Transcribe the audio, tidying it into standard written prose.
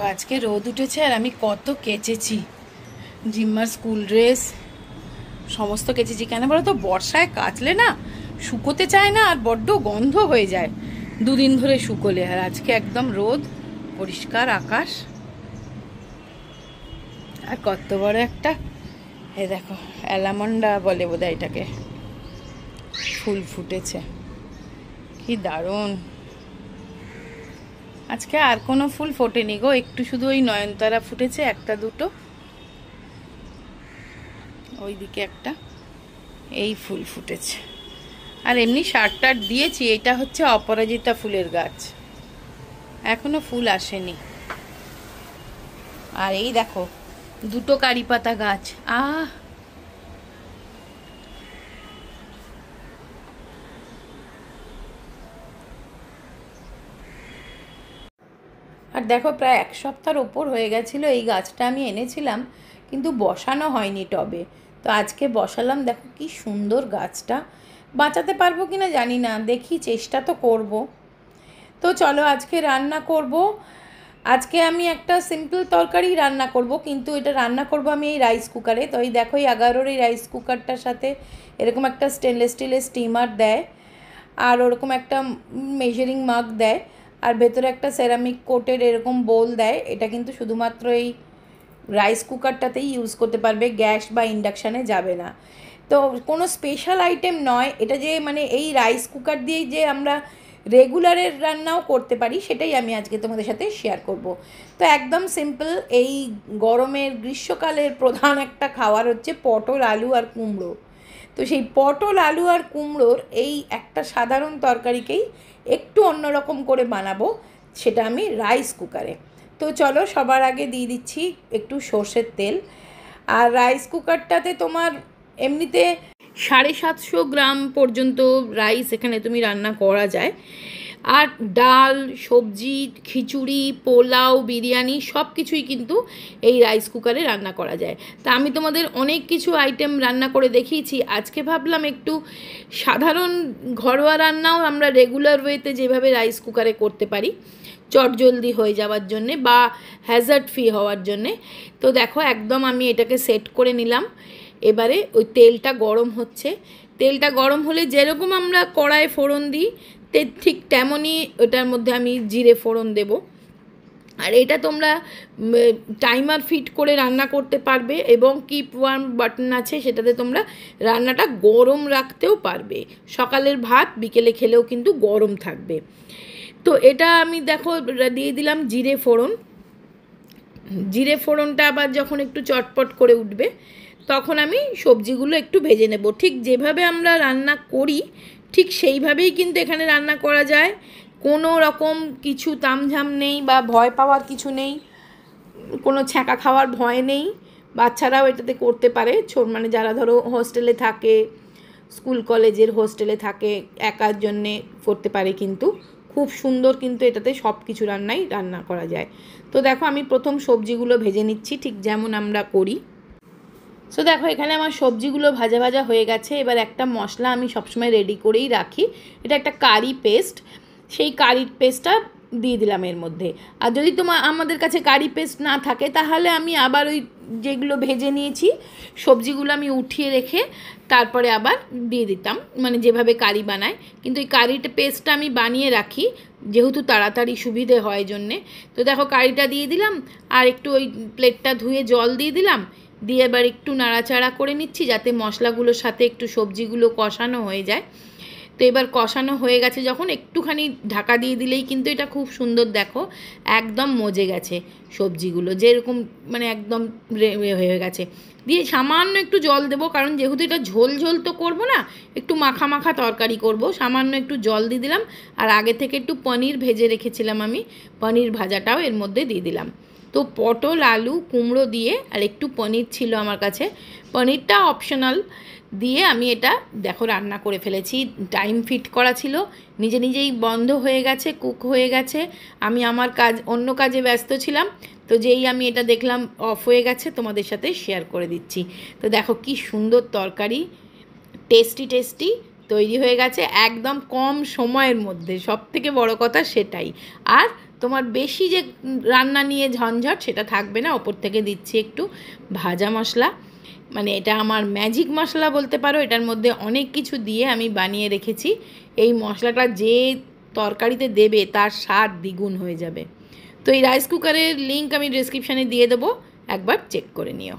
দেখো আজকে রোদ উঠেছে আর আমি কত কেচেছি, জিম্মার স্কুল ড্রেস সমস্ত কেচেছি। কেন বলো তো, বর্ষায় কাচলে না শুকোতে চায় না আর বড্ড গন্ধ হয়ে যায় দুদিন ধরে শুকোলে। আর আজকে একদম রোদ, পরিষ্কার আকাশ, আর কত বড় একটা এ দেখো অ্যালামন্ডা বলে বোধহয় এটাকে, ফুল ফুটেছে, কি দারুণ। আজকে আর কোনো ফুল ফোটেনি গো, একটু শুধু ওই নয়নতারা ফুটেছে একটা দুটো, ওইদিকে একটা, এই ফুল ফুটেছে। আর এমনি সার টার দিয়েছি। এটা হচ্ছে অপরাজিতা ফুলের গাছ, এখনো ফুল আসেনি। আর এই দেখো দুটো কারি পাতা গাছ। আর দেখো প্রায় এক সপ্তাহের ওপর হয়ে গেছিলো এই গাছটা আমি এনেছিলাম, কিন্তু বসানো হয়নি টবে। তো আজকে বসালাম, দেখো কি সুন্দর গাছটা। বাঁচাতে পারবো কি না জানি না, দেখি, চেষ্টা তো করব। তো চলো আজকে রান্না করব। আজকে আমি একটা সিম্পল তরকারি রান্না করব, কিন্তু এটা রান্না করব আমি এই রাইস কুকারে। তো এই দেখো এই 11-এর এই রাইস কুকারটার সাথে এরকম একটা স্টেনলেস স্টিলের স্টিমার দেয়, আর ওরকম একটা মেজারিং মাগ দেয়, আর ভেতরে একটা সেরামিক কোটের এরকম বোল দেয়। এটা কিন্তু শুধুমাত্র এই রাইস কুকারটাতেই ইউজ করতে পারবে, গ্যাস বা ইন্ডাকশানে যাবে না। তো কোনো স্পেশাল আইটেম নয় এটা, যে মানে এই রাইস কুকার দিয়েই যে আমরা রেগুলারের রান্নাও করতে পারি, সেটাই আমি আজকে তোমাদের সাথে শেয়ার করব। তো একদম সিম্পল, এই গরমের গ্রীষ্মকালের প্রধান একটা খাবার হচ্ছে পটল, আলু আর কুমড়ো। তো সেই পটল, আলু আর কুমড়োর এই একটা সাধারণ তরকারিকেই একটু অন্যরকম করে বানাবো, সেটা আমি রাইস কুকারে। তো চলো সবার আগে দিয়ে দিচ্ছি একটু সর্ষের তেল। আর রাইস কুকারটাতে তোমার এমনিতে 750 গ্রাম পর্যন্ত রাইস এখানে তুমি রান্না করা যায়। আর ডাল, সবজি, খিচুড়ি, পোলাও, বিরিয়ানি সব কিছুই কিন্তু এই রাইস কুকারে রান্না করা যায়। তা আমি তোমাদের অনেক কিছু আইটেম রান্না করে দেখিয়েছি। আজকে ভাবলাম একটু সাধারণ ঘরোয়া রান্নাও আমরা রেগুলার ওয়েতে যেভাবে রাইস কুকারে করতে পারি, চটজলদি হয়ে যাওয়ার জন্যে বা হ্যাজার্ড ফ্রি হওয়ার জন্যে। তো দেখো একদম আমি এটাকে সেট করে নিলাম। এবারে ওই তেলটা গরম হচ্ছে। তেলটা গরম হলে যেরকম আমরা কড়ায় ফোড়ন দিই ঠিক তেমনই ওটার মধ্যে আমি জিরে ফোড়ন দেব। আর এটা তোমরা টাইমার ফিট করে রান্না করতে পারবে, এবং কিপ ওয়ার্ম বাটন আছে, সেটাতে তোমরা রান্নাটা গরম রাখতেও পারবে। সকালের ভাত বিকেলে খেলেও কিন্তু গরম থাকবে। তো এটা আমি দেখো দিয়ে দিলাম জিরে ফোড়ন। জিরে ফোড়নটা আবার যখন একটু চটপট করে উঠবে, তখন আমি সবজিগুলো একটু ভেজে নেব। ঠিক যেভাবে আমরা রান্না করি ঠিক সেইভাবেই কিন্তু এখানে রান্না করা যায়, কোনো রকম কিছু তামঝাম নেই বা ভয় পাওয়ার কিছু নেই, কোনো ছ্যাঁকা খাওয়ার ভয় নেই। বাচ্চারাও এটাতে করতে পারে, মানে যারা ধরো হোস্টেলে থাকে, স্কুল কলেজের হোস্টেলে থাকে, একার জন্যে করতে পারে, কিন্তু খুব সুন্দর কিন্তু এটাতে সব কিছু রান্না করা যায়। তো দেখো আমি প্রথম সবজিগুলো ভেজে নিচ্ছি ঠিক যেমন আমরা করি। সো দেখো এখানে আমার সবজিগুলো ভাজা ভাজা হয়ে গেছে। এবার একটা মশলা আমি সবসময় রেডি করেই রাখি, এটা একটা কারি পেস্ট। সেই কারি পেস্টটা দিয়ে দিলাম এর মধ্যে। আর যদি আমাদের কাছে কারি পেস্ট না থাকে, তাহলে আমি আবার ওই যেগুলো ভেজে নিয়েছি সবজিগুলো আমি উঠিয়ে রেখে তারপরে আবার দিয়ে দিতাম, মানে যেভাবে কারি বানায়। কিন্তু এই কারিটা পেস্টটা আমি বানিয়ে রাখি যেহেতু তাড়াতাড়ি সুবিধে হয় জন্যে। তো দেখো কারিটা দিয়ে দিলাম, আর একটু ওই প্লেটটা ধুয়ে জল দিয়ে দিলাম, দিয়ে এবার একটু নাড়াচাড়া করে নিচ্ছি যাতে মশলাগুলোর সাথে একটু সবজিগুলো কষানো হয়ে যায়। তো এবার কষানো হয়ে গেছে যখন, একটুখানি ঢাকা দিয়ে দিলেই কিন্তু এটা খুব সুন্দর দেখো একদম মজে গেছে সবজিগুলো, যেরকম মানে একদম হয়ে গেছে। দিয়ে সামান্য একটু জল দেবো, কারণ যেহেতু এটা ঝোল ঝোল তো করবো না, একটু মাখা মাখা তরকারি করব। সামান্য একটু জল দিয়ে দিলাম, আর আগে থেকে একটু পনির ভেজে রেখেছিলাম আমি, পনির ভাজাটাও এর মধ্যে দিয়ে দিলাম। তো পটল, আলু, কুমড়ো দিয়ে আর একটু পনির ছিল আমার কাছে, পনিরটা অপশনাল, দিয়ে আমি এটা দেখো রান্না করে ফেলেছি। টাইম ফিট করা ছিল, নিজে নিজেই বন্ধ হয়ে গেছে, কুক হয়ে গেছে। আমি আমার অন্য কাজে ব্যস্ত ছিলাম, তো যেই আমি এটা দেখলাম অফ হয়ে গেছে, তোমাদের সাথে শেয়ার করে দিচ্ছি। তো দেখো কি সুন্দর তরকারি, টেস্টি টেস্টি তৈরি হয়ে গেছে একদম কম সময়ের মধ্যে, সব থেকে বড় কথা সেটাই। আর তোমার বেশি যে রান্না নিয়ে ঝঞ্ঝট সেটা থাকবে না। ওপর থেকে দিচ্ছি একটু ভাজা মশলা, মানে এটা আমার ম্যাজিক মশলা বলতে পারো। এটার মধ্যে অনেক কিছু দিয়ে আমি বানিয়ে রেখেছি। এই মশলাটা যে তরকারিতে দেবে তার স্বাদ দ্বিগুণ হয়ে যাবে। তো এই রাইস কুকারের লিঙ্ক আমি ডেসক্রিপশানে দিয়ে দেবো, একবার চেক করে নিও।